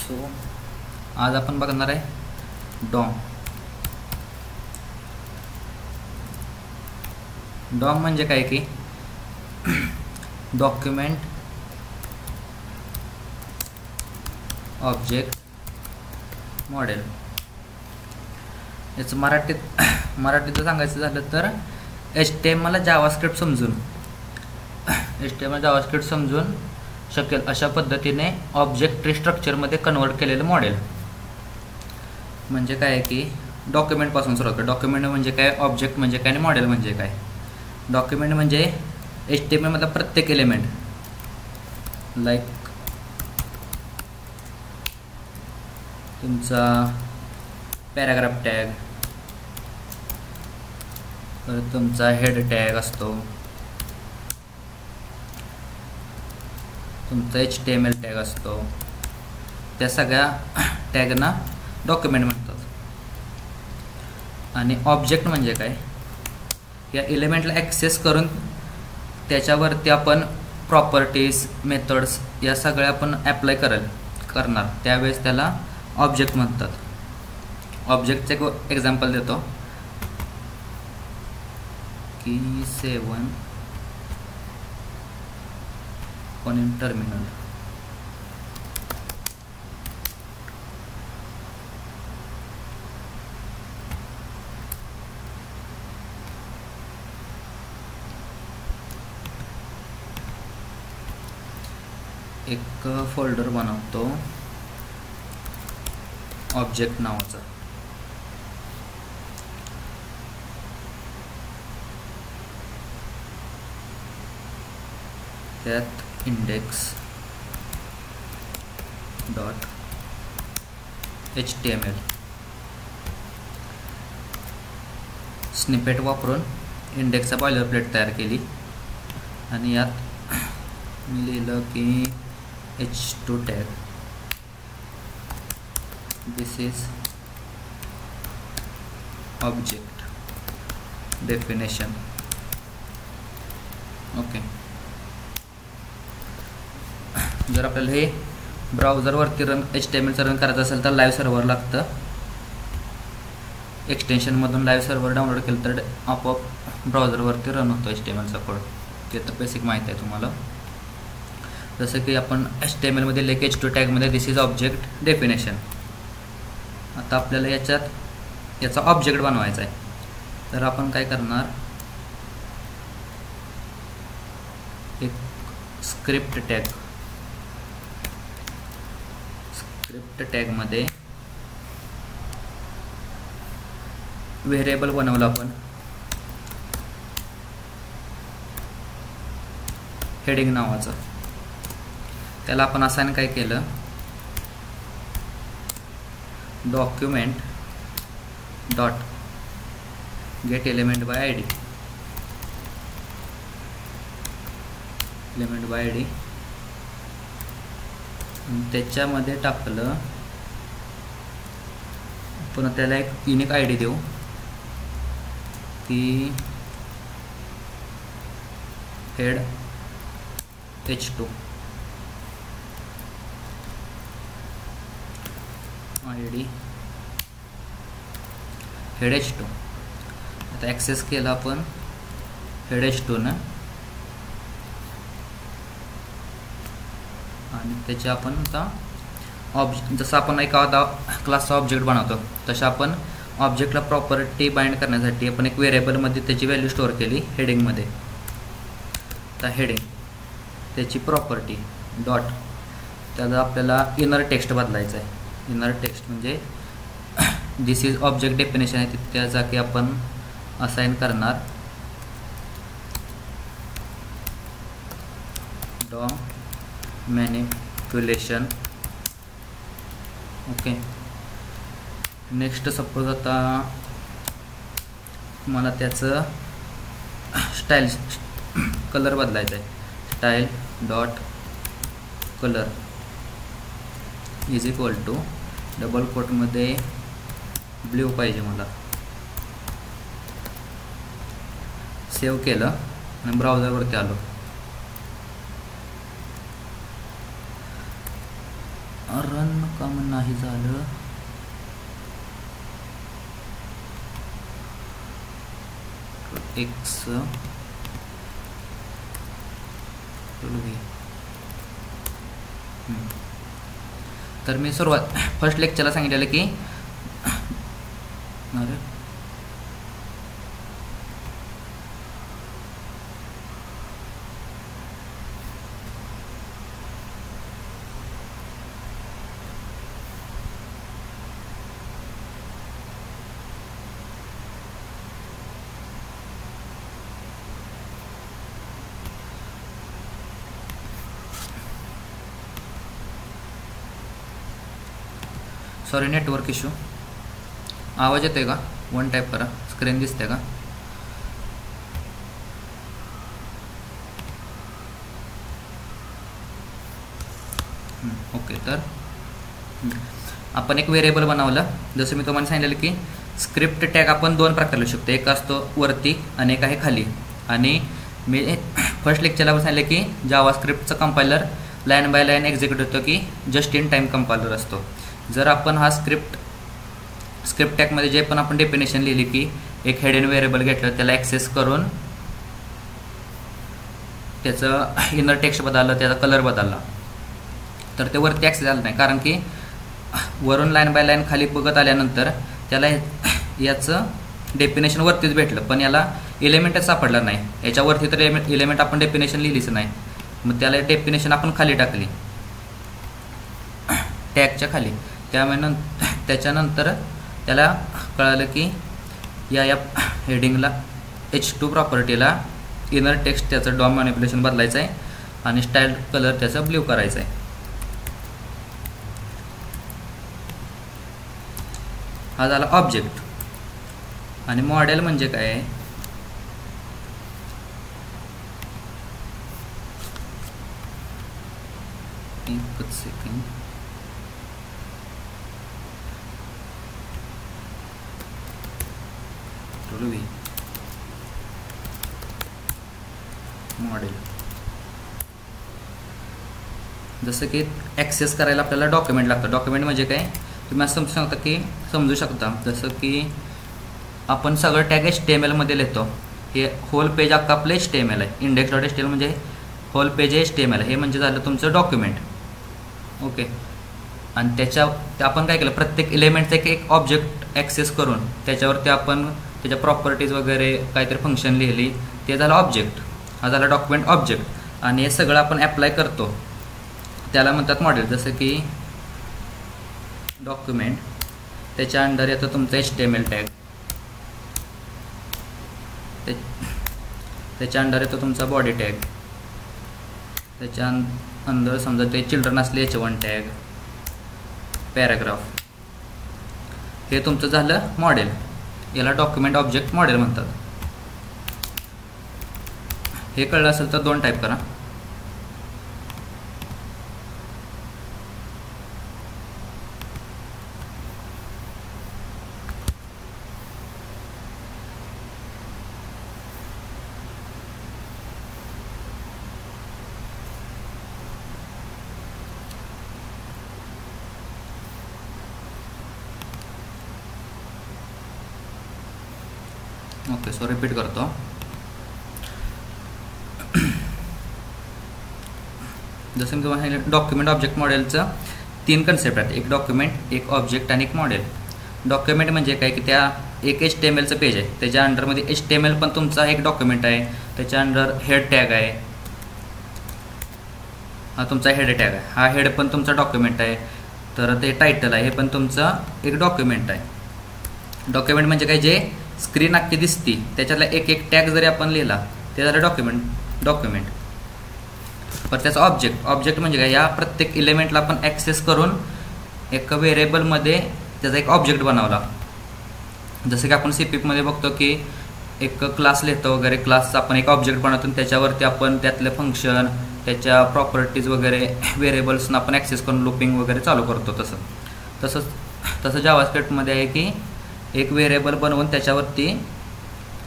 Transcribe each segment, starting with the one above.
So आज आपण बघणार आहे डॉम. डॉम म्हणजे काय की डॉक्युमेंट ऑब्जेक्ट मॉडेल. याचं मराठीत सांगायचं झालं तर HTML जावास्क्रिप्ट समजून शकेल अशा पद्धतीने ऑब्जेक्ट ट्री स्ट्रक्चरमध्ये कन्वर्ट केलेलं मॉडेल. म्हणजे काय की डॉक्युमेंटपासून सुरुवात कर. डॉक्युमेंट म्हणजे काय, ऑब्जेक्ट म्हणजे काय आणि मॉडेल म्हणजे काय. डॉक्युमेंट म्हणजे HTML मधला प्रत्येक एलिमेंट, लाईक तुमचा पॅराग्राफ टॅग, परत तुमचा हेड टॅग असतो, तुमचा HTML टॅग असतो. त्या सगळ्या टॅगना डॉक्युमेंट म्हणतात. आणि ऑब्जेक्ट म्हणजे काय, या एलिमेंटला ॲक्सेस करून त्याच्यावरती आपण प्रॉपर्टीज, मेथड्स या सगळ्या आपण ॲप्लाय करणार, त्यावेळेस त्याला ऑब्जेक्ट म्हणतात. ऑब्जेक्टचे एक एक्झाम्पल देतो की 7 ऑन इन टर्मिनल. एक फोल्डर बनवतो ऑब्जेक्ट नावाचा. त्यात इंडेक्स डॉट HTML स्निपेट वापरून इंडेक्सचा बॉयलरप्लेट तयार केली आणि यात मी लिहिलं की H2 tag, this is object definition. Okay. जर आपल्याला हे ब्राउझरवरती HTML रन करायचं असेल तर लाईव्ह सर्व्हर लागतं. एक्सटेन्शनमधून लाईव्ह सर्व्हर डाउनलोड केलं तर आपोआप ब्राउझरवरती रन होतो HTMLचा कोड. ते तर बेसिक माहीत आहे तुम्हाला. जसं की आपण HTML मध्ये लेख H2 टॅगमध्ये दिस इज ऑब्जेक्ट डेफिनेशन. आता आपल्याला याचा ऑब्जेक्ट बनवायचा आहे. तर आपण काय करणार, एक स्क्रिप्ट टॅगमध्ये व्हेरिएबल बनवलं आपण हेडिंग नावाचं. त्याला आपण असाइन काय केलं, document dot gate element by ID. त्याच्यामध्ये टाकलं. पुन्हा त्याला एक युनिक ID देऊ की head H2 ID head H2. आता ॲक्सेस केला आपण हेड H2 न, आणि त्याचे आपण आता जसं आपण एखादा क्लासचा ऑब्जेक्ट बनवतो तसं आपण ऑब्जेक्टला प्रॉपर्टी बाइंड करण्यासाठी आपण एक व्हेरिएबलमध्ये त्याची व्हॅल्यू स्टोअर केली हेडिंगमध्ये. आता हेडिंग त्याची प्रॉपर्टी डॉट, त्याला आपल्याला इनर टेक्स्ट बदलायचं आहे. इनर टेक्स्ट म्हणजे दिस इज ऑब्जेक्ट डेफिनेशन आहे, त्या जागी आपण असाइन करणार DOM manipulation. Okay. Next suppose आता मला त्याचं स्टाईल कलर बदलायचं आहे. Style dot colour is equal to double कोटमध्ये ब्ल्यू पाहिजे मला. सेव्ह केलं आणि ब्राउझरवरती आलो. रन काम नाही झालं. एक्स तर मी सुरुवात फर्स्ट लेक्चरला सांगितलेलं की अरे सॉरी नेटवर्क इश्यू. आवाज येतोय का? वन टाईप करा. स्क्रीन दिसते का? ओके. तर आपण एक व्हेरिएबल बनवलं. जसं मी तुम्हाला सांगितलेलं की स्क्रिप्ट टॅग आपण दोन प्रकार लिहू शकतो. एक असतो वरती आणि एक आहे खाली. आणि मी फर्स्ट लेक्चरला सांगितलं की जावा स्क्रिप्टचा compiler line by line execute होतो की जस्ट इन टाईम कंपायलर असतो. जर आपण हा स्क्रिप्ट टॅगमध्ये जे पण आपण डेफिनेशन लिहिली की एक हेडन व्हेरिएबल घेतलं, त्याला ॲक्सेस करून त्याचं इनर टेक्स्ट बदललं, त्याचा कलर बदलला, तर ते वरती ॲक्सेस झालं नाही. कारण की वरून लाईन बाय लाईन खाली बघत आल्यानंतर त्याला याचं डेफिनेशन वरतीच भेटलं, पण याला एलिमेंटच सापडला नाही. याच्यावरती तर एलिमेंट आपण डेफिनेशन लिहिलीच नाही. मग त्याला डेफिनेशन आपण खाली टाकली टॅगच्या खाली. त्याच्यानंतर त्याला कळालं की या हेडिंगला H2 प्रॉपर्टीला इनर टेक्स्ट त्याचं डॉम मॅनिप्युलेशन बदलायचं आहे आणि स्टाईल कलर त्याचा ब्ल्यू करायचा आहे. हा झाला ऑब्जेक्ट. आणि मॉडेल म्हणजे काय आहे? एकच सेकंड. मॉडेल जसं की ॲक्सेस करायला आपल्याला डॉक्युमेंट लागतं. डॉक्युमेंट म्हणजे काय तुम्ही असं समजू शकता जसं की आपण सगळं टॅग HTML मध्ये लिहितो. हे होल पेज अख्खा आपलं HTML आहे. index.html म्हणजे होल पेज HTML हे म्हणजे झालं तुमचं डॉक्युमेंट. ओके. आणि आपण काय केलं, प्रत्येक एलिमेंटचं एक ऑब्जेक्ट ॲक्सेस करून त्याच्यावरती आपण त्याच्या प्रॉपर्टीज वगैरे काहीतरी फंक्शन लिहिली, ते झालं ऑब्जेक्ट. हा झाला डॉक्युमेंट ऑब्जेक्ट. आणि हे सगळं आपण ॲप्लाय करतो त्याला म्हणतात मॉडेल. जसं की डॉक्युमेंट, त्याच्या अंडर येतो तुमचा HTML टॅग, त्याच्या अंडर येतो तुमचा बॉडी टॅग, त्याच्या अंदर समजा ते चिल्ड्रन असले H1 टॅग, पॅराग्राफ. हे तुमचं झालं मॉडेल. याला डॉक्युमेंट ऑब्जेक्ट मॉडेल म्हणतात. हे कळलं असेल तर दोन टाईप करा. ओके. सो रिपीट करतो. जसं मी तुम्हाला सांगितलं डॉक्युमेंट ऑब्जेक्ट मॉडेलचं तीन कन्सेप्ट आहेत. एक डॉक्युमेंट, एक ऑब्जेक्ट आणि एक मॉडेल. डॉक्युमेंट म्हणजे काय की त्या एक HTMLचं पेज आहे, त्याच्या अंडरमध्ये HTML पण तुमचा एक डॉक्युमेंट आहे. त्याच्या अंडर हेड टॅग आहे, हा तुमचा हेड टॅग आहे. हा हेड पण तुमचा डॉक्युमेंट आहे. तर ते टायटल आहे, हे पण तुमचं एक डॉक्युमेंट आहे. डॉक्युमेंट म्हणजे काय, जे स्क्रीन अख्खी दिसती त्याच्यातला एक टॅग जरी आपण लिहिला ते झालं डॉक्युमेंट. पण त्याचा ऑब्जेक्ट म्हणजे काय, या प्रत्येक एलिमेंटला आपण ॲक्सेस करून एक व्हेरिएबलमध्ये त्याचा एक ऑब्जेक्ट बनवला. जसं की आपण CPP बघतो की एक क्लास लिहितो वगैरे, क्लासचा आपण एक ऑब्जेक्ट बनवतो, त्याच्यावरती आपण त्यातले फंक्शन, त्याच्या प्रॉपर्टीज वगैरे व्हेरिएबल्सना आपण ॲक्सेस करून लूपिंग वगैरे चालू करतो. तसं जावास्क्रिप्टमध्ये आहे की एक व्हेरिएबल बनवून त्याच्यावरती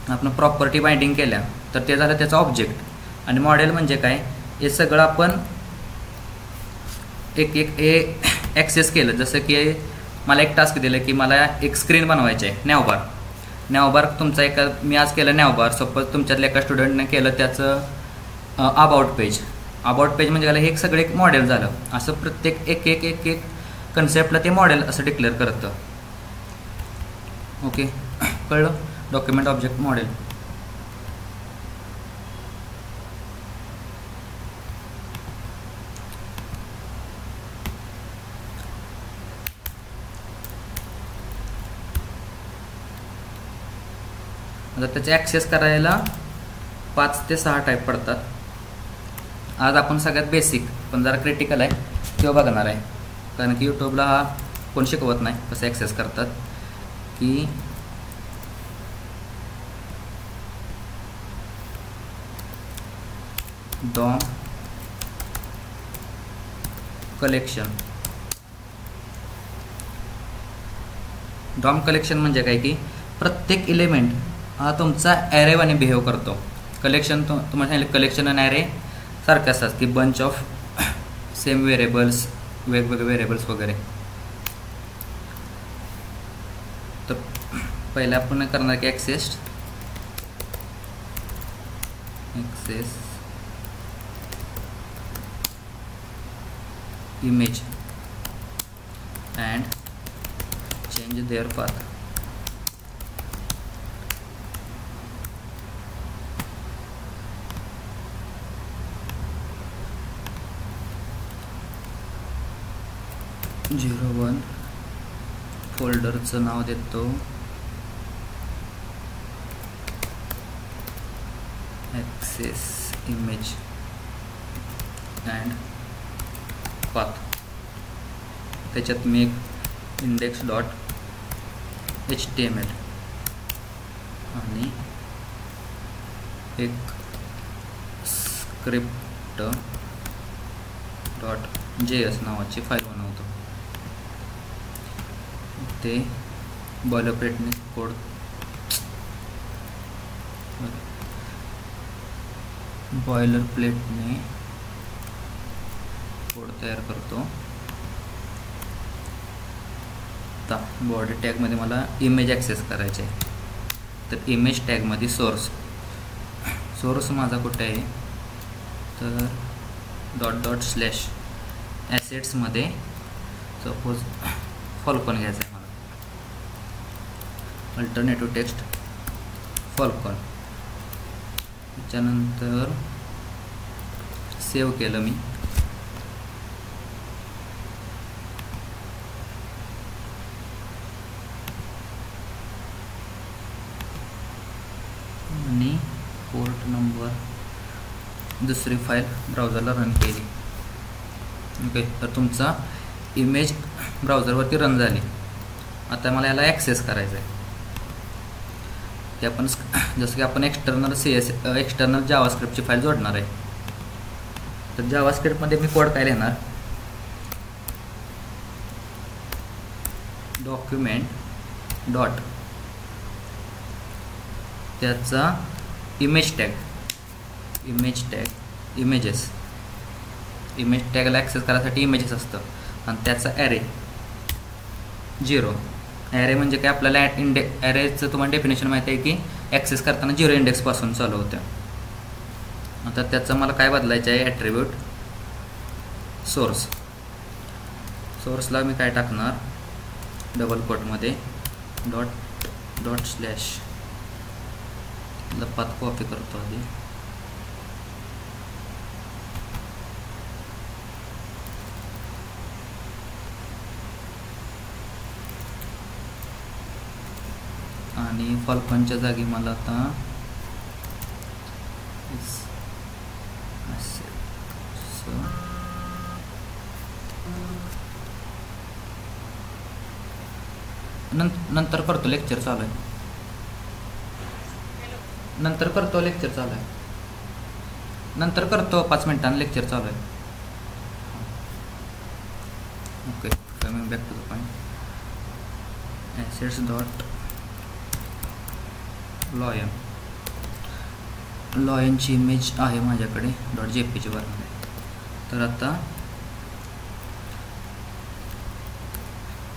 आपण प्रॉपर्टी बाइंडिंग केल्या तर ते झालं त्याचा ऑब्जेक्ट. आणि मॉडेल म्हणजे काय, हे सगळं आपण ॲक्सेस केलं, जसं की मला एक टास्क दिलं की मला एक स्क्रीन बनवायची आहे नॅवबार तुमचा एका मी आज केलं नॅवबार, सपोज तुमच्यातल्या एका स्टुडंटने केलं त्याचं अबाउट पेज म्हणजे काय, हे सगळं एक मॉडेल झालं. असं प्रत्येक एक एक एक एक कन्सेप्टला ते मॉडेल असं डिक्लेअर करतं. ओके, कळलं? Document object model. आता त्याचे ॲक्सेस करायला 5 ते 6 टाईप पडतात. आज आपण सगळ्यात बेसिक पण जरा क्रिटिकल आहे तेव्हा बघणार आहे, कारण की यूट्यूबला हा कोण शिकवत नाही कसं ॲक्सेस करतात. की डॉम कलेक्शन म्हणजे काय की प्रत्येक एलिमेंट हा तुमचा ॲरेवाने बिहेव करतो. कलेक्शन तुम्हाला सांगितलं, कलेक्शन आणि ॲरे सारखे असतात की बंच ऑफ सेम व्हेरिएबल्स, वेगवेगळे व्हेरिएबल्स वगैरे. तर पहिला आपण करणार की access image and change there path. Zero 1 फोल्डरचं नाव देतो ॲक्सेस इमेज अँड पाथ. त्याच्यात मी एक index.html आणि एक script.js नावाची फाईल बनवतो. ते बॉयलरप्लेटने कोड तयार करतो. आता बॉडी टॅगमध्ये मला इमेज ॲक्सेस करायचे आहे, तर इमेज टॅगमध्ये सोर्स माझा कुठे आहे, तर // ॲसेट्समध्ये सपोज फॉल्कॉन घ्यायचं आहे मला, अल्टरनेटिव्ह टेक्स्ट फॉल्कॉन. त्याच्यानंतर सेव्ह केलं मी. आणि पोर्ट नंबर दुसरी फाईल ब्राउझरला रन केली. ओके, तर तुमचा इमेज ब्राउझरवरती रन झाली. आता मला याला ॲक्सेस करायचं आहे. ते आपण जसं की आपण एक्सटर्नल जावास्क्रिप्टची फाईल जोडणार आहे. तर जावास्क्रिप्टमध्ये मी कोड काय लिहिणार, डॉक्युमेंट डॉट त्याचा इमेज टॅगला ॲक्सेस करायसाठी इमेजेस असतं, आणि त्याचा ॲरे 0. ॲरे म्हणजे काय, आपल्याला ॲरेचं तुम्हाला डेफिनेशन माहिती आहे की ॲक्सेस करताना 0 इंडेक्सपासून चालू होतं. आता त्याचं मला काय बदलायचं आहे, ॲट्रिब्यूट सोर्सला मी काय टाकणार, डबल कोटमध्ये // पाथ कॉपी करतो आधी. आणि फॉल्कॉनच्या जागी मला आता नंतर करतो, लेक्चर चालू आहे. नंतर करतो 5 मिनिटांनी, लेक्चर चालू आहे. Okay, coming back to the point. assets.loyen ची इमेज आहे माझ्याकडे .jpg वरमध्ये. तर आता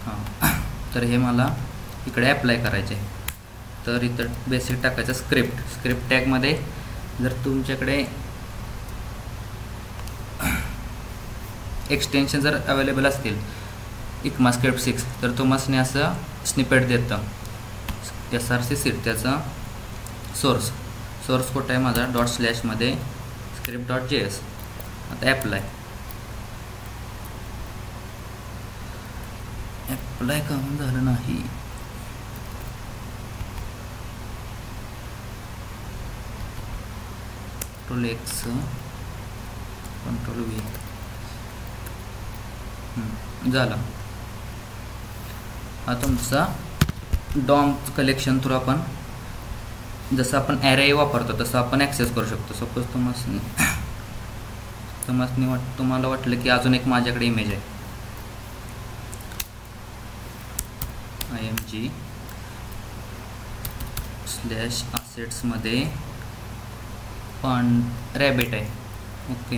हां तर हे मला इकडे ॲप्लाय करायचे. तर इथं बेसिक टाकायचं स्क्रिप्ट टॅगमध्ये जर तुमच्याकडे एक्सटेन्शन जर अवेलेबल असतील ECMAScript 6 तर तुम्हाला असं स्निपेट देतं SRC सीट. त्याचा सोर्स कुठं आहे माझा ./मध्ये script.js. आता ॲप्लाय काम झालं नाही. Ctrl+X Ctrl+V झालं. हा तुमचा डॉम कलेक्शन थ्रू आपण जसं आपण ॲरे वापरतो तसं आपण ॲक्सेस करू शकतो. सपोज तुम्हाला वाटलं की अजून एक माझ्याकडे इमेज आहे img/assets मध्ये पण रॅबिट आहे. Okay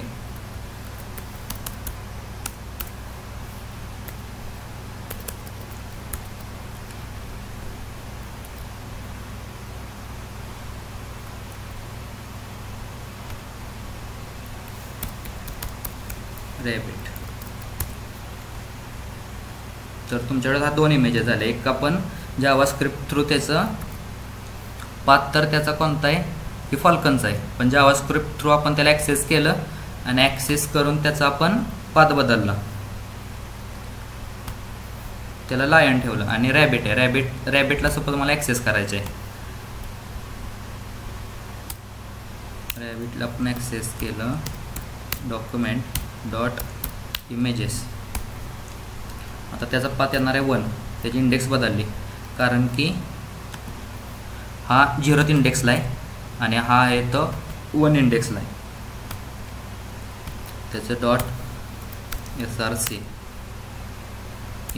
rabbit. तर तुमच्याकडे हा 2 इमेजेस झाले. एक आपण जावास्क्रिप्ट थ्रू त्याचं पाथ तर त्याचा कोणता आहे की फॉल्कनचा आहे, पण जावास्क्रिप्ट थ्रू आपण त्याला ॲक्सेस केलं आणि ॲक्सेस करून त्याचा आपण पाथ बदलला, त्याला लायन ठेवलं. आणि रॅबिट आहे, रॅबिटला सपोज मला ॲक्सेस करायचे आहे. रॅबिटला आपण ॲक्सेस केलं document.images. आता त्याचा पाथ येणार आहे 1. त्याची इंडेक्स बदलली कारण की हा 0th इंडेक्सला आहे आणि हा आहे तो 1 इंडेक्सला आहे. त्याचं .src =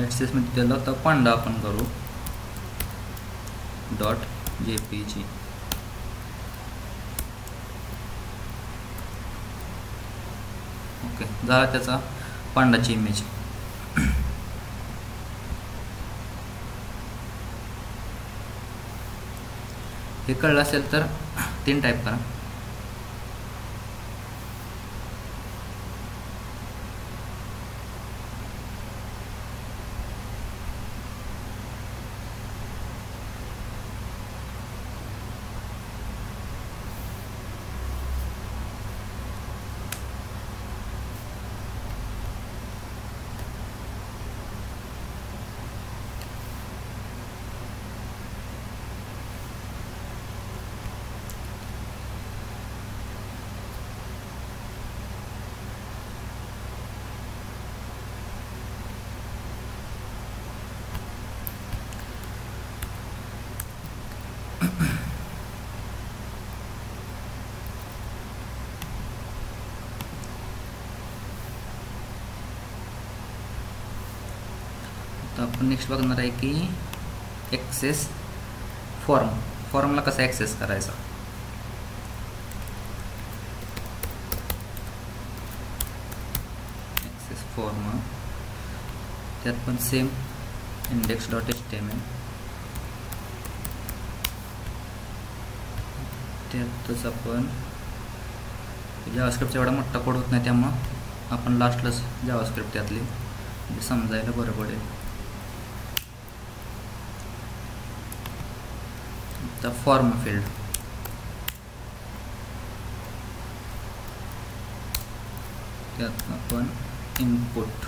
assets मध्ये त्याला तर पांडा आपण करू .jpg. ओके झाला त्याचा पांडाची इमेज. हे कळलं असेल तर 3 टाईप करा. तर आपण नेक्स्ट बघणार आहे की ॲक्सेस फॉर्मला कसा ॲक्सेस करायचा. ॲक्सेस फॉर्म त्यात पण सेम index.html त्यातच आपण जावास्क्रिप्टचा एवढा मोठा कोड होत नाही त्यामुळं आपण लास्टलाच जावास्क्रिप्ट त्यातली म्हणजे समजायला बरं पडेल. आता फॉर्म फील्ड त्यात आपण इनपुट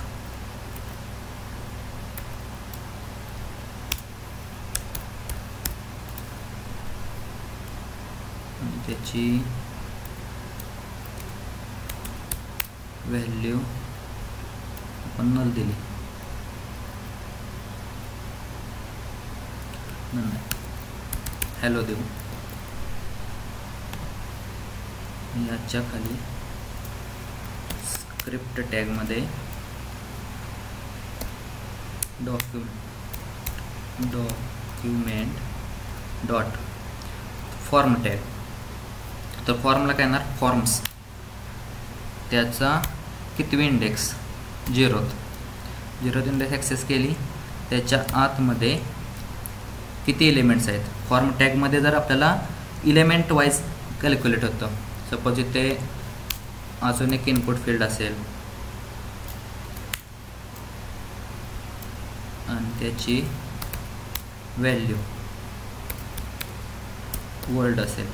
आणि त्याची व्हॅल्यू आपण नल दिली. हॅलो देऊ. याच्या खाली स्क्रिप्ट टॅगमध्ये डॉक्युमेंट डॉट फॉर्म टॅग तर फॉर्मला काय येणार, फॉर्म्स, त्याचा कितवी इंडेक्स, 0th इंडेक्स ॲक्सेस केली. त्याच्या आतमध्ये किती एलिमेंट्स आहेत. फॉर्म टॅगमध्ये जर आपल्याला इलेमेंट वाईज कॅल्क्युलेट होतं. सपोज इथे अजून एक इनपुट फील्ड असेल आणि त्याची व्हॅल्यू वर्ल्ड असेल,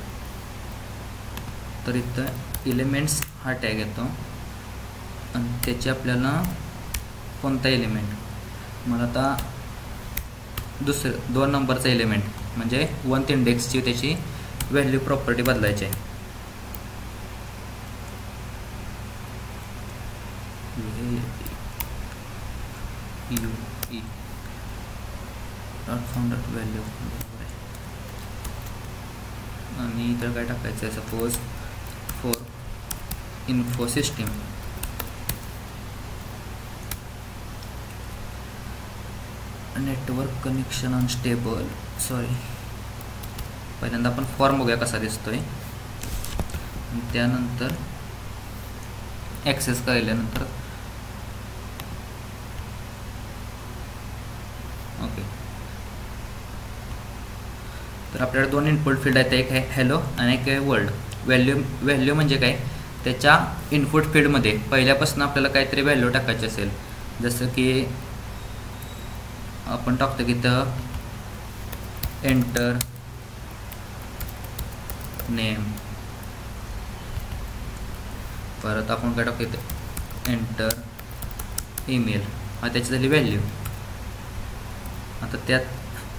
तर इथं एलिमेंट्स हा टॅग येतो आणि त्याची आपल्याला कोणता एलिमेंट, मला आता 2 नंबरचा एलिमेंट म्हणजे 1th इंडेक्सची त्याची व्हॅल्यू प्रॉपर्टी बदलायची आहे. व्हॅल्यू आणि इतर काय टाकायचं आहे, suppose for info system network connection unstable. Sorry, पहिल्यांदा आपण फॉर्म बघूया कसा दिसतोय आणि त्यानंतर ॲक्सेस केल्यानंतर ओके. तर आपल्याकडे 2 इनपुट फील्ड आहेत, एक आहे हॅलो आणि एक आहे वर्ल्ड. व्हॅल्यू म्हणजे काय, त्याच्या इनपुट फील्डमध्ये पहिल्यापासून आपल्याला काहीतरी व्हॅल्यू टाकायची असेल, जसं की आपण टाकतो की इथं एंटर नेम, परत आपण काय टाकतो इथं एंटर ईमेल, हा त्याची झाली व्हॅल्यू. आता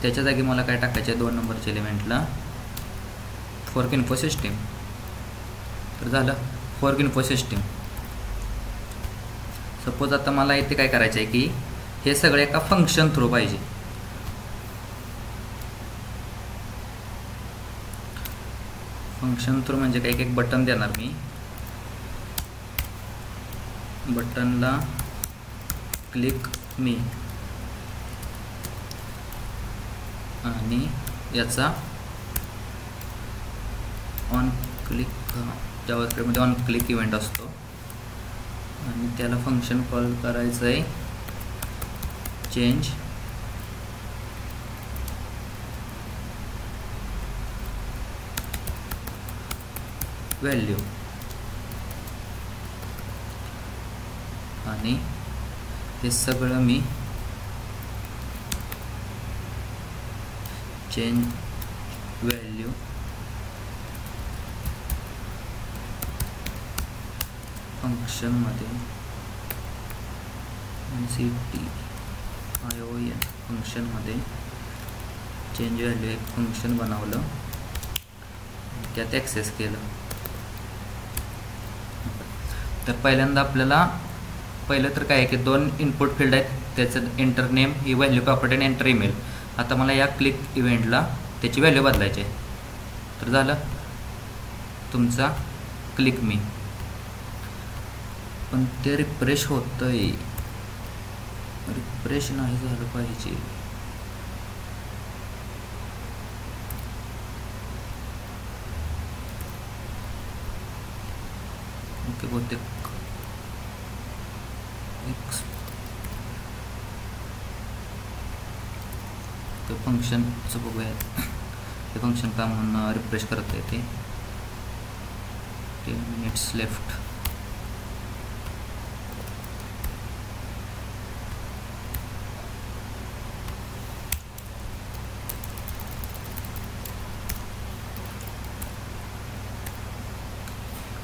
त्याच्या जागी मला काय टाकायचं आहे, 2 नंबरच्या एलिमेंटला फॉर इन्फो सिस्टीम. तर झालं फॉर इन्फो सिस्टीम. सपोज आता मला इथे काय करायचं आहे की हे सगळे एका फंक्शन थ्रू पाहिजे. फंक्शन थ्रू म्हणजे काय, एक बटन देणार मी, बटनला क्लिक मी आणि याचा ऑन क्लिक, जावास्क्रिप्टमध्ये ऑन क्लिक इव्हेंट असतो आणि त्याला फंक्शन कॉल करायचं आहे चेंज व्हॅल्यू आणि हे सगळं मी चेंज व्हॅल्यू फंक्शनमध्ये CTION फंक्शनमध्ये चेंज व्हॅल्यू एक फंक्शन बनवलं, त्यात ॲक्सेस केलं. तर पहिल्यांदा आपल्याला पहिलं तर काय आहे की 2 इनपुट फील्ड आहेत, त्याचं एंटर नेम ही व्हॅल्यू प्रॉपर्टी आणि एंटर ईमेल. आता मला या क्लिक इव्हेंटला त्याची व्हॅल्यू बदलायची आहे. तर झालं तुमचा क्लिक मी, पण ते रिफ्रेश होतंय, रिफ्रेश नाही झालं पाहिजे. ओके, बहुतेक ते फंक्शनचं बघूया, ते फंक्शन का म्हणून रिफ्रेश करता येते. 10 minutes लेफ्ट.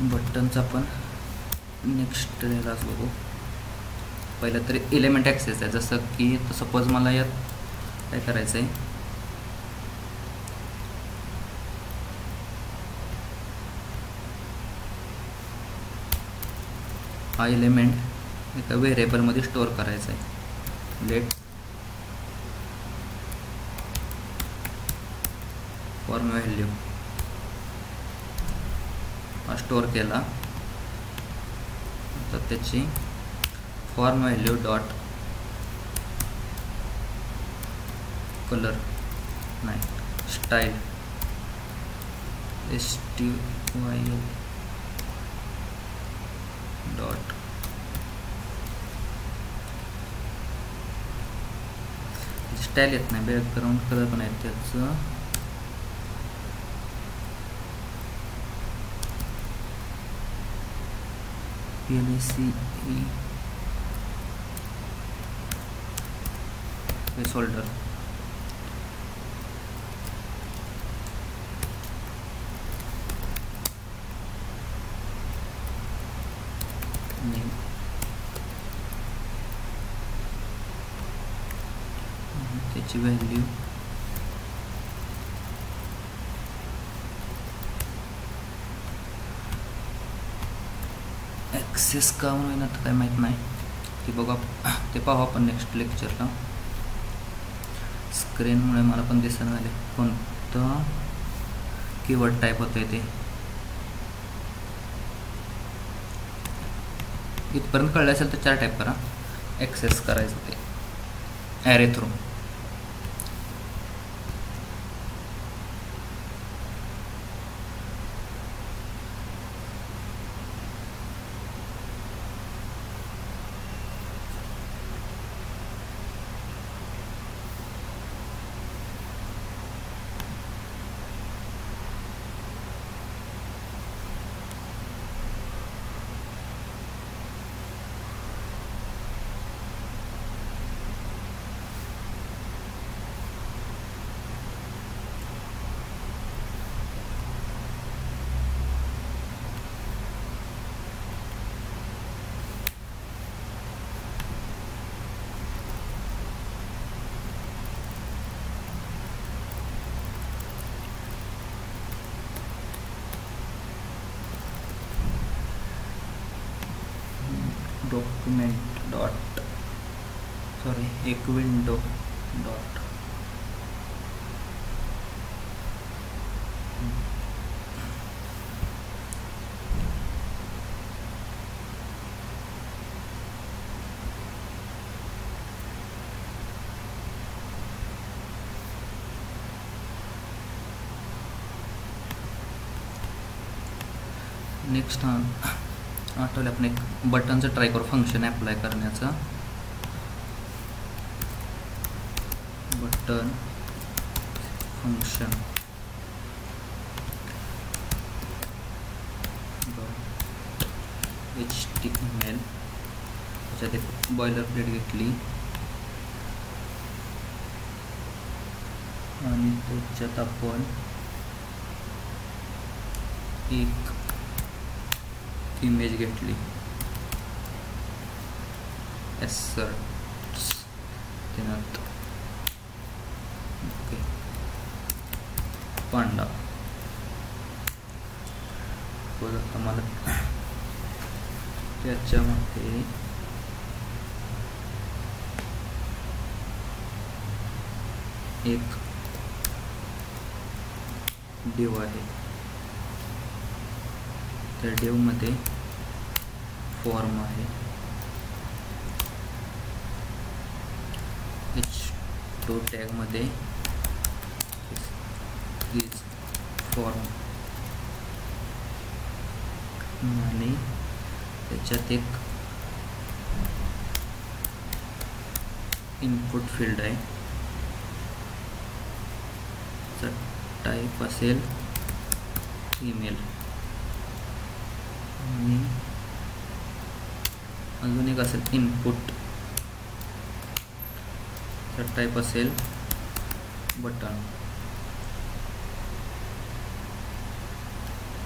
बटनचा आपण नेक्स्ट यालाच बघू. पहिलं तरी एलिमेंट ॲक्सेस आहे, जसं की सपोज मला यात काय करायचं आहे, हा एलिमेंट एका व्हेरिएबलमध्ये स्टोअर करायचा आहे. लेट फॉर्म व्हॅल्यू हा स्टोअर केला, तर त्याची फॉर्म व्हॅल्यू डॉट कलर नाही स्टाईल STYL डॉट स्टाईल येत नाही, बॅकग्राऊंड कलर पण आहेत त्याचं. PLC placeholder. त्याची व्हॅल्यू ॲक्सेस का म्हणून आता काय माहीत नाही, ते बघा, ते पाहू आपण नेक्स्ट लेक्चरला. स्क्रीनमुळे मला पण दिसणं झाले कोणतं कीवर्ड टाईप होतं ते. इथपर्यंत कळलं असेल तर 4 टाईप करा. ॲक्सेस करायचं ते ॲरे थ्रू. डॉक्युमेंट डॉट एक विंडो डॉट नेक्स्ट आठवलं आपण एक बटनचं ट्राय करू फंक्शन ॲप्लाय करण्याचं. Button function HTML. त्याच्यात एक बॉयलर प्लेट घेतली आणि त्याच्यात आपण एक इमेज घेतली एसर्ट्स त्यात. ओके, पांडा. आता मला त्याच्यामध्ये एक डिव आहे, त्या डिवमध्ये फॉर्म आहे. H2 टॅगमध्ये इज फॉर्म आणि त्याच्यात एक इनपुट फील्ड आहे, टाईप असेल ईमेल आणि अजून एक असेल इनपुट, तर टाईप असेल बटन.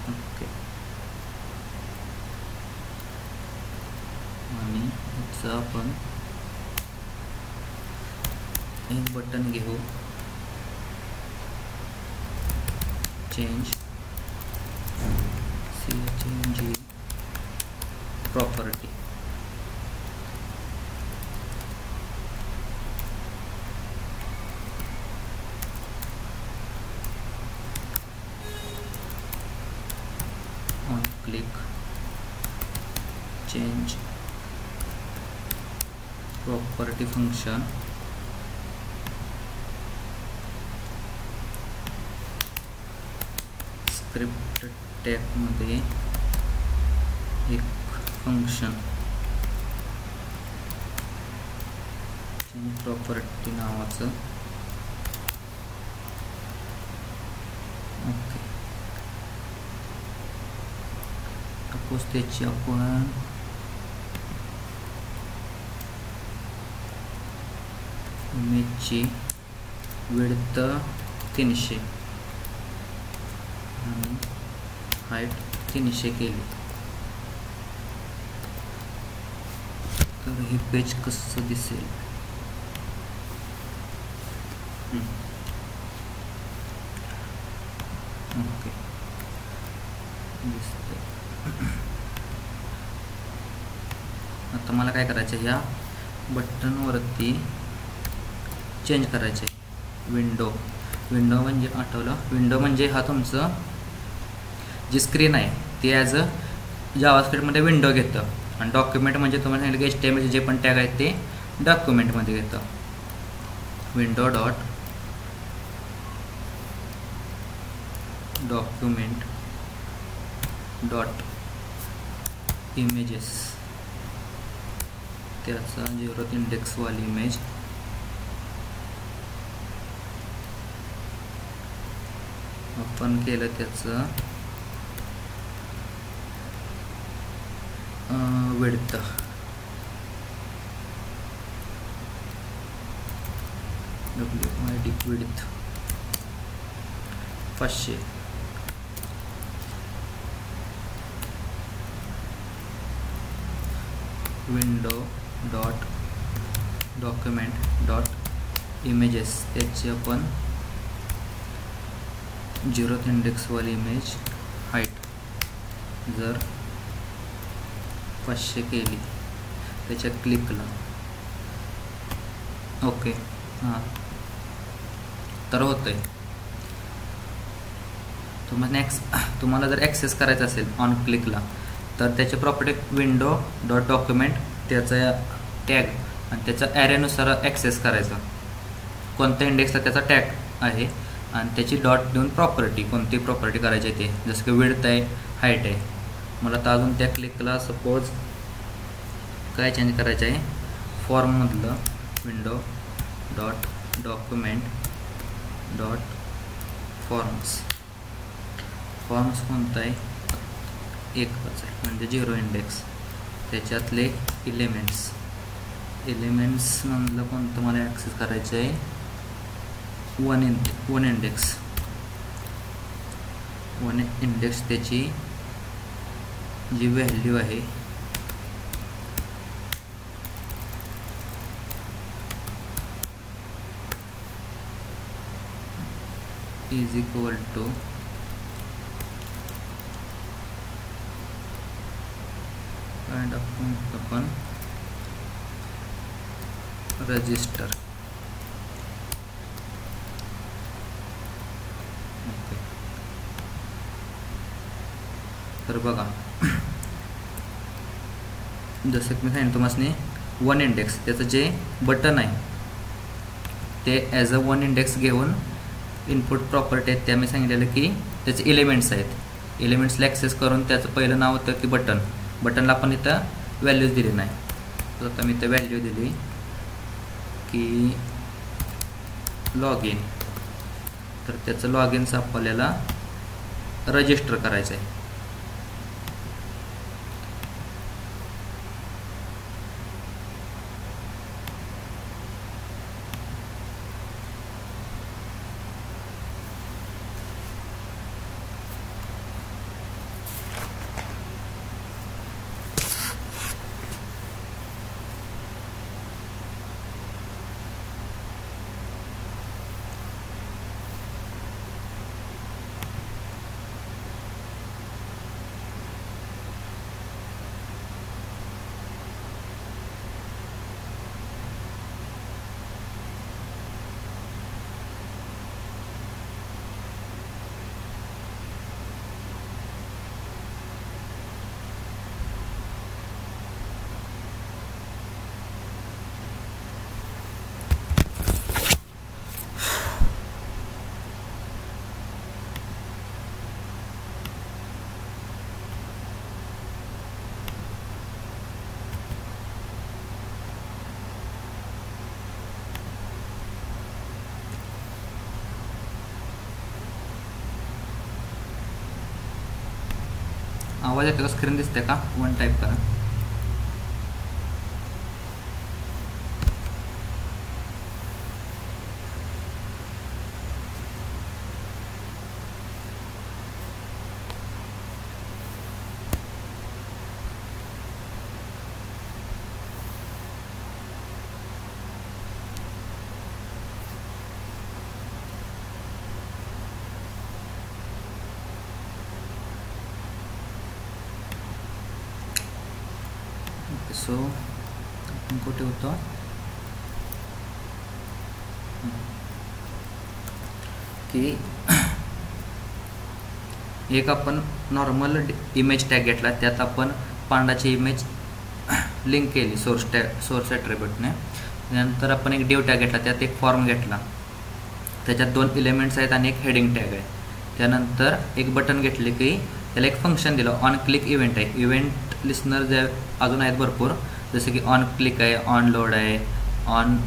ओके, आणि याचं आपण एक बटन घेऊ, change CHNG property. On click change property function script टॅगमध्ये एक फंक्शन प्रॉपर्टी नावाचं ओके सपोज त्याची आपण इमेजची विड्थ 300 आणि हाईट 300 केली तर हे पेज कसं दिसेल ओके दिसते. आता मला काय करायचं ह्या बटनवरती चेंज करायचे विंडो म्हणजे आठवलं विंडो म्हणजे हा तुमचं जी स्क्रीन आहे ती ॲज अ जावास्क्रिप्टमध्ये विंडो घेतं आणि डॉक्युमेंट म्हणजे तुम्हाला सांगितलं की HTML जे पण टॅग आहेत ते डॉक्युमेंटमध्ये घेतं. विंडो डॉक्युमेंट इमेजेस त्याचा 0th इंडेक्सवाली इमेज आपण केलं त्याचं width width 500 window document images त्याची आपण 0th इंडेक्सवाली इमेज हाईट जर 500 केली त्याच्या क्लिकला ओके हां तर होतंय. तुम्हाला जर ॲक्सेस करायचं असेल ऑन क्लिकला तर त्याचे प्रॉपर्टी विंडो डॉक्युमेंट त्याचा टॅग आणि त्याचा ॲरेनुसार ॲक्सेस करायचा कोणत्या इंडेक्सला त्याचा टॅग आहे आणि त्याची डॉट देऊन प्रॉपर्टी कोणती प्रॉपर्टी करायची आहे ते जसं की विड्थ आहे हाईट आहे. मला तर अजून त्या क्लिकला सपोज काय चेंज करायचं आहे फॉर्ममधलं विंडो डॉक्युमेंट फॉर्म्स कोणतं आहे एकच आहे म्हणजे 0 इंडेक्स त्याच्यातले एलिमेंट्स मधलं कोणतं मला ॲक्सेस करायचं आहे 1 इंडेक्स त्याची जी व्हॅल्यू आहे is equal to kind of आपण रजिस्टर ओके. तर बघा जसं की मी सांगितलं तुम्हाला 1 इंडेक्स त्याचं जे बटन आहे ते ॲज अ 1 इंडेक्स घेऊन इनपुट प्रॉपर्टी आहेत त्या मी सांगितलेलं की त्याचे एलिमेंट्स आहेत एलिमेंट्सला ॲक्सेस करून त्याचं पहिलं नाव होतं की बटनला आपण इथं व्हॅल्यूज दिली नाही तर आता मी इथं व्हॅल्यू दिली की लॉग इन तर त्याचं लॉग इनचं आपल्याला रजिस्टर करायचं आहे. आवाज येतो का? स्क्रीन दिसते का? 1 टाईप करा. सो आपण कुठे होतो? की एक आपण नॉर्मल इमेज टॅग घेतला, त्यात आपण पांडाची इमेज लिंक केली सोर्स ॲट्रिब्यूटने. त्यानंतर आपण एक डिव टॅग घेतला, त्यात एक फॉर्म घेतला, त्याच्यात 2 एलिमेंट्स आहेत आणि एक हेडिंग टॅग आहे. त्यानंतर एक बटन घेतले की त्याला एक फंक्शन दिलं, ऑन क्लिक इव्हेंट आहे. इव्हेंट लिस्नर जे अजून आहेत भरपूर, जसे की ऑन क्लिक आहे, ऑन लोड आहे, ऑन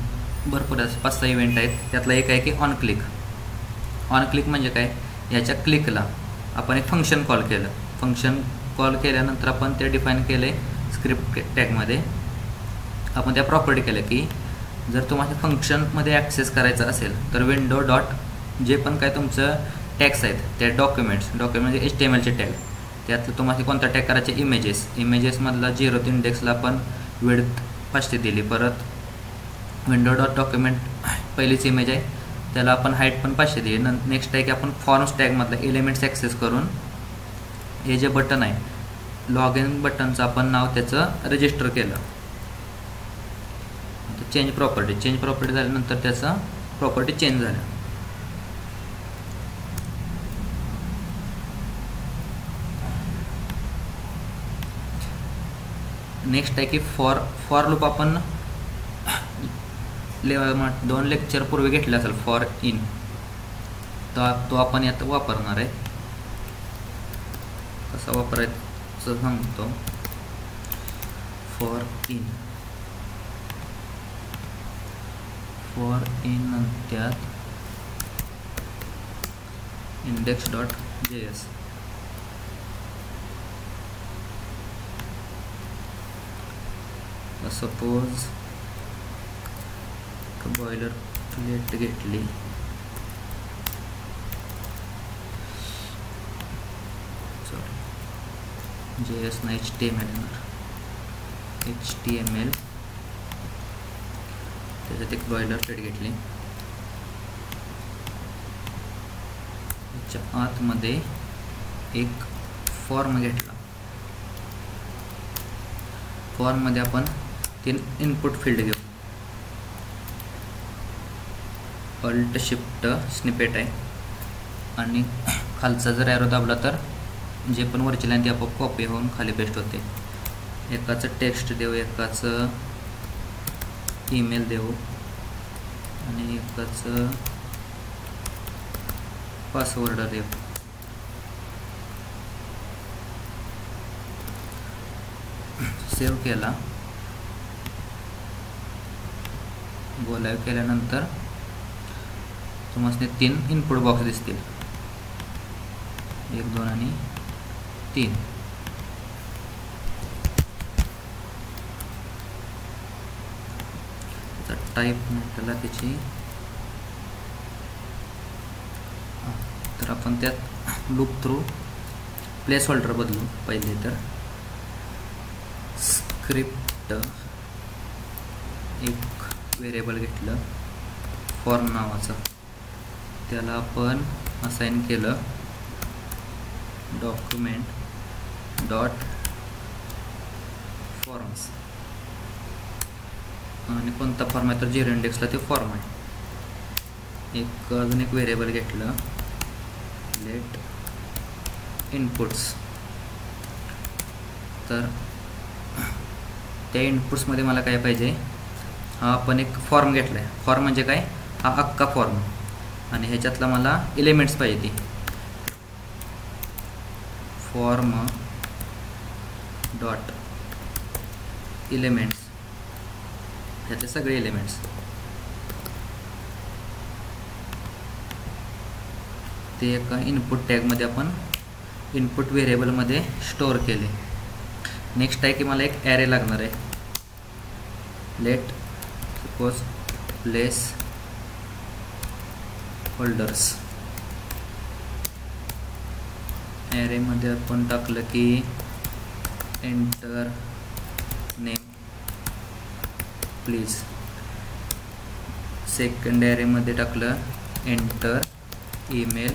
भरपूर 5-6 इव्हेंट आहेत. त्यातला एक आहे की ऑन क्लिक. ऑन क्लिक म्हणजे काय? याच्या क्लिकला आपण एक फंक्शन कॉल केलं. फंक्शन कॉल केल्यानंतर आपण ते डिफाईन केले स्क्रिप्ट टॅगमध्ये. आपण त्या प्रॉपर्टी केल्या की जर तुम्हाला फंक्शनमध्ये ॲक्सेस करायचं असेल तर विंडो डॉट जे पण काय तुमचं टॅग्स आहेत त्या डॉक्युमेंट म्हणजे HTMLचे टॅग, त्यातलं तुम्हाला कोणता टॅग करायचे? इमेजेसमधला 0 इंडेक्सला आपण विड्थ 500 दिली. परत विंडो डॉट डॉक्युमेंट पहिलीच इमेज आहे, त्याला आपण हाईट पण 500 दिली. नेक्स्ट आहे की आपण फॉर्म्स टॅगमधलं एलिमेंट्स ॲक्सेस करून हे जे बटन आहे लॉग इन बटनचं आपण नाव त्याचं रजिस्टर केलं. चेंज प्रॉपर्टी झाल्यानंतर त्याचा प्रॉपर्टी चेंज झाल्या. नेक्स्ट आहे की फॉर लूप आपण 2 लेक्चर पूर्वी घेतले असेल. फॉर इन तो आपण यात वापरणार आहे. कसा वापरायचं सांगतो. फॉर इन त्यात index.js सपोज बॉयलर प्लेट घेतली, JS ना HTML त्याच्यात एक बॉयलर प्लेट घेतली. त्याच्या आतमध्ये एक फॉर्म घेतला. फॉर्ममध्ये आपण 3 इनपुट फील्ड घेऊ. अल्ट शिफ्ट स्निपेट आहे आणि खालचा जर ॲरो दाबला तर जे पण वरची लाईन ती आपोआप कॉपी होऊन खाली पेस्ट होते. एकाचं टेक्स्ट देऊ, एकाचं ईमेल देऊ आणि एकाचं पासवर्ड देऊ. सेव्ह केला. गो लाईव्ह केल्यानंतर तुम्हाला 3 इनपुट बॉक्स दिसतील, 1, 2 आणि 3. टाईप म्हटलं त्याची, तर आपण त्यात लूप थ्रू प्लेस होल्डर बदलू. पहिले तर स्क्रिप्ट एक व्हेरिएबल घेतलं फॉर्म नावाचं, त्याला आपण असाइन केलं डॉक्युमेंट डॉट फॉर्म्स आणि कोणता फॉर्म आहे तर 0 इंडेक्सला ते फॉर्म आहे. अजून एक व्हेरिएबल घेतलं लेट इनपुट्स, तर त्या इनपुट्समध्ये मला काय पाहिजे, हा आपण एक फॉर्म घेतला आहे. फॉर्म म्हणजे काय, हा अख्खा फॉर्म आणि ह्याच्यातला मला एलिमेंट्स पाहिजे. ती फॉर्म डॉट एलिमेंट्स, ह्याचे सगळे एलिमेंट्स ते एका इनपुट टॅगमध्ये आपण इनपुट व्हेरिएबलमध्ये स्टोअर केले. नेक्स्ट आहे की मला एक ॲरे लागणार आहे. Let suppose place holders. ॲरेमध्ये आपण टाकलं की एंटर नेम प्लीज. सेकंड ॲरेमध्ये टाकलं एंटर ईमेल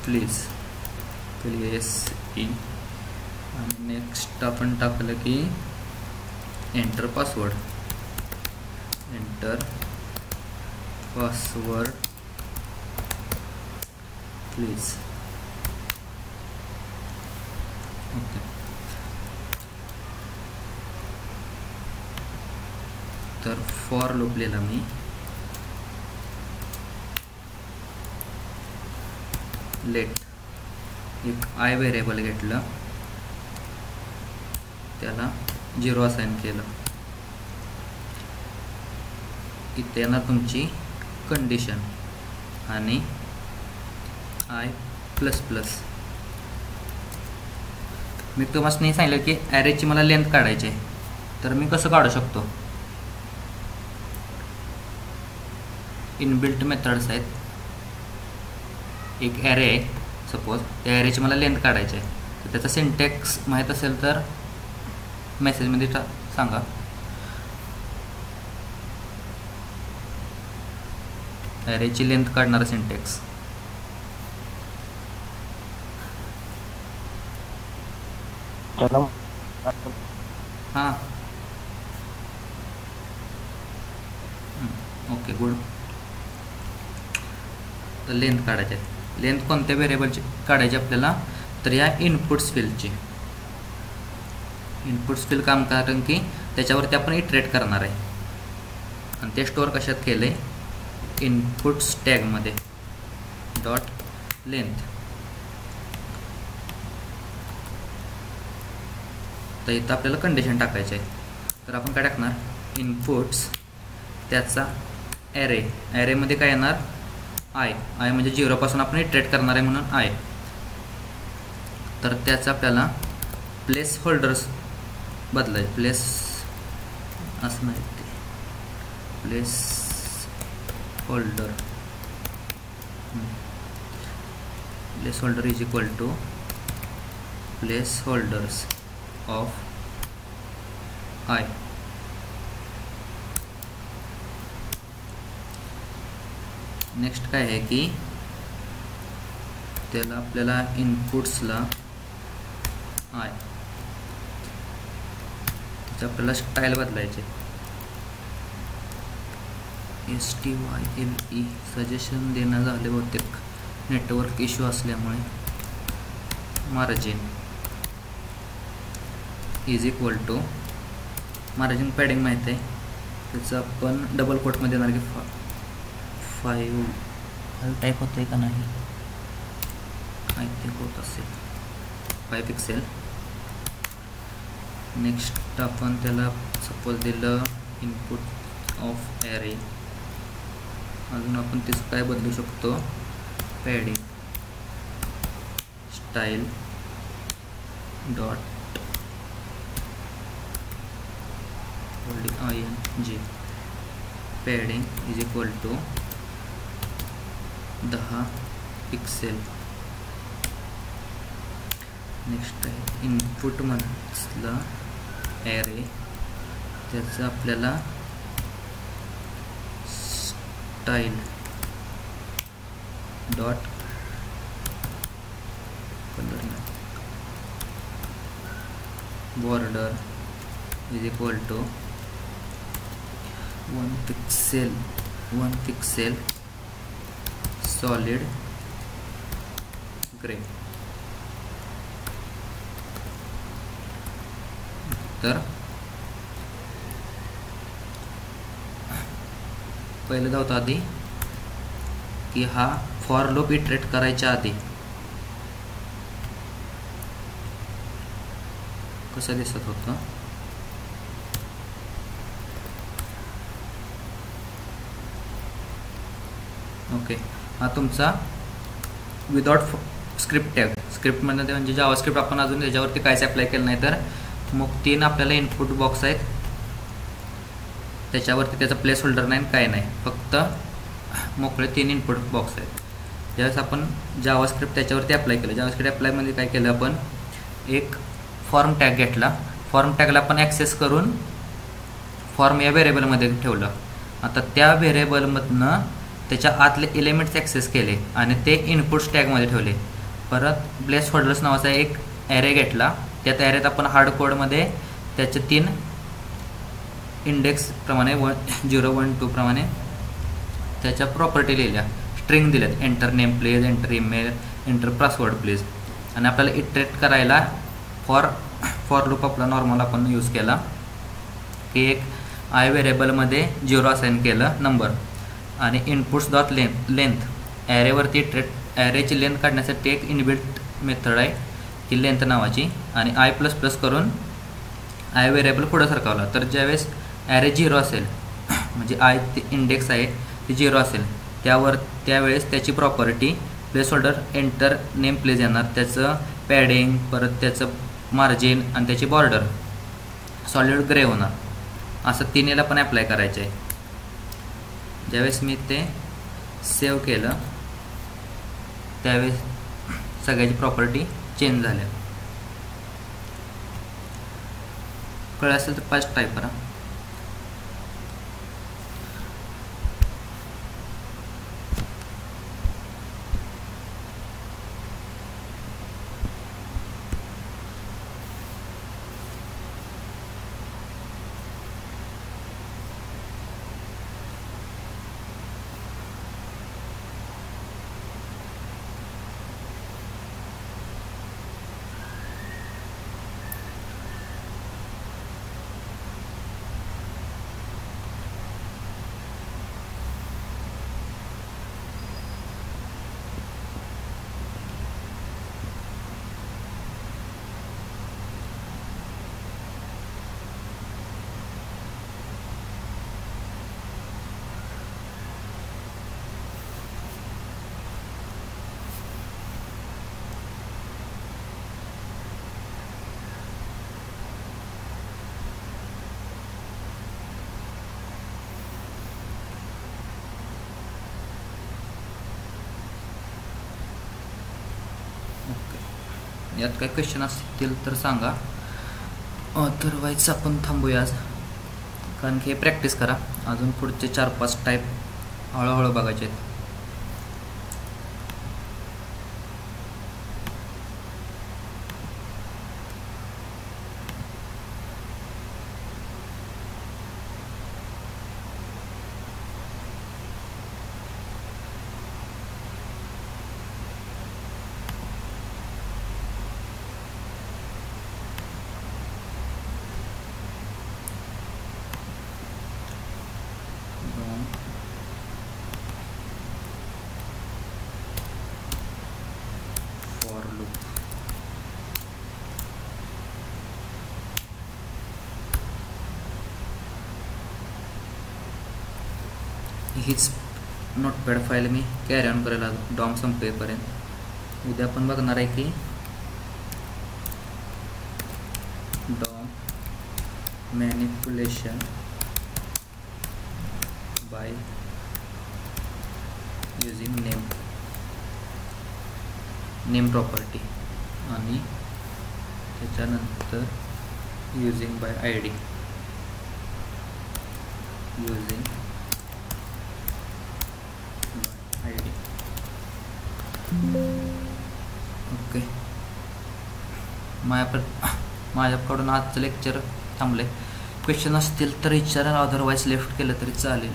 प्लीज इन. आणि नेक्स्ट आपण टाकलं की एंटर पासवर्ड प्लीज. ओके. तर फॉर लूप लिहिला मी. लेट एक आय व्हेरिएबल घेतलं, त्याला 0 असाइन केलं. इथे येणार तुमची कंडिशन आणि I++. मी तुम्हाला नाही सांगितलं की ॲरेची मला लेंथ काढायची आहे, तर मी कसं काढू शकतो. इनबिल्ट मेथड्स आहेत. एक ॲरे आहे सपोज, त्या ॲरेची मला लेंथ काढायची आहे, तर त्याचा सिंटॅक्स माहीत असेल तर मेसेजमध्ये सांगा. ॲरेची लेंथ काढणारा सिंटॅक्स. हां ओके गुड. तर लेंथ काढायची आहे. लेंथ कोणत्या व्हेरिएबलची काढायची आपल्याला, तर या इनपुट्स फील्डची. इनपुट्स फील्ड काम कारण की त्याच्यावरती आपण इटरेट करणार आहे, आणि ते स्टोअर कशात केलं आहे, इनपुट्स टॅगमध्ये डॉट लेंथ. तर इथं आपल्याला कंडिशन टाकायचं आहे. तर आपण काय टाकणार, इनपुट्स त्याचा ॲरे. ॲरेमध्ये काय येणार, आय म्हणजे 0 पासून आपण इटरेट करणार आहे म्हणून आय. तर त्याचं आपल्याला प्लेस होल्डर्स बदलायचे. प्लेस असं नाही ते, place holder. Place holder is equal to place holders of i. Next काय आहे की त्याला आपल्याला इनपुट्सला आय, त्याचे आपल्याला स्टाईल बदलायचे. STYLE सजेशन देणं झाले बहुतेक नेटवर्क इश्यू असल्यामुळे. Margin is equal to, margin padding माहीत आहे, त्याचं आपण डबल कोटमध्ये देणार की 5 टाईप होतं आहे का नाही, आय थिंक होत असेल 5 पिक्सेल. नेक्स्ट आपण त्याला सपोज दिलं इनपुट ऑफ ॲरे. अजून आपण तेच काय बदलू शकतो, padding style dot ING. Padding is equal to 10 pixel. Next आहे इनपुट मधला ॲरे, त्याचं आपल्याला style dot colour border is equal to 1 pixel solid grey. तर पहिलं धावतं आधी की हा फॉर लूप इटरेट करायच्या आधी कसं दिसत होतं. ओके, हा तुमचा विदाउट स्क्रिप्ट टॅग, स्क्रिप्टमध्ये म्हणजे जावास्क्रिप्ट आपण अजून त्याच्यावरती काहीच अप्लाय केलं नाही, तर मग 3 आपल्याला इनपुट बॉक्स आहेत, त्याच्यावरती त्याचा प्लेस होल्डर नाही काय नाही, फक्त मोकळे 3 इनपुट बॉक्स आहेत. ज्यावेळेस आपण जावास्क्रिप्ट त्याच्यावरती अप्लाय केलं, जावास्क्रिप्ट अप्लायमध्ये काय केलं, आपण एक फॉर्म टॅग घेतला, फॉर्म टॅगला आपण ॲक्सेस करून फॉर्म या व्हेरिएबलमध्ये ठेवलं. आता त्या व्हेरिएबलमधनं त्याच्या आतले एलिमेंट्स ॲक्सेस केले आणि ते इनपुट्स टॅगमध्ये ठेवले. परत प्लेस होल्डर्स नावाचा एक ॲरे घेतला, त्यात ॲरेत आपण हार्ड कोडमध्ये त्याचे 3 इंडेक्सप्रमाणे 0, 1, 2 प्रमाणे त्याच्या प्रॉपर्टी लिहिल्या, स्ट्रिंग दिल्यात, enter name please, enter email, enter password please. आणि आपल्याला इटरेट करायला फॉर लूप आपला नॉर्मल आपण यूज केला की एक आय व्हेरिएबलमध्ये 0 असाइन केलं नंबर आणि इनपुट्स डॉट लेंथ ॲरेवरती ॲरेची लेंथ काढण्यासाठी एक इनबिल्ट मेथड आहे की लेंथ नावाची, आणि I++ करून आय व्हेरिएबल पुढं सरकावला. तर ज्यावेळेस ॲरे 0 असेल म्हणजे आय ते इंडेक्स आहे ती 0 असेल त्यावेळेस त्याची property place holder enter name place येणार, त्याचं पॅडिंग, परत त्याचं मार्जिन आणि त्याची बॉर्डर सॉलिड ग्रे होणार. असं 3 याला पण अप्लाय करायचं आहे. ज्यावेळेस मी ते सेव्ह केलं त्यावेळेस सगळ्याची प्रॉपर्टी चेंज झाल्या. कळलं असेल तर फास्ट टाईप करा. यात काही क्वेश्चन असतील तर सांगा, अदरवाईज आपण थांबूया आज, कारण की हे प्रॅक्टिस करा. अजून पुढचे 4-5 टाईप हळूहळू बघायचे आहेत. हीच नोटपॅड फाईल मी कॅरी ऑन करायला डॉम संपेपर्यंत. उद्या आपण बघणार आहे की DOM manipulation by using name property आणि त्याच्यानंतर युजिंग बाय ID ओके. माझ्याकडून आजचं लेक्चर थांबले. क्वेश्चन असतील तर विचारा, अदरवाईज लेफ्ट केलं तरी चालेल.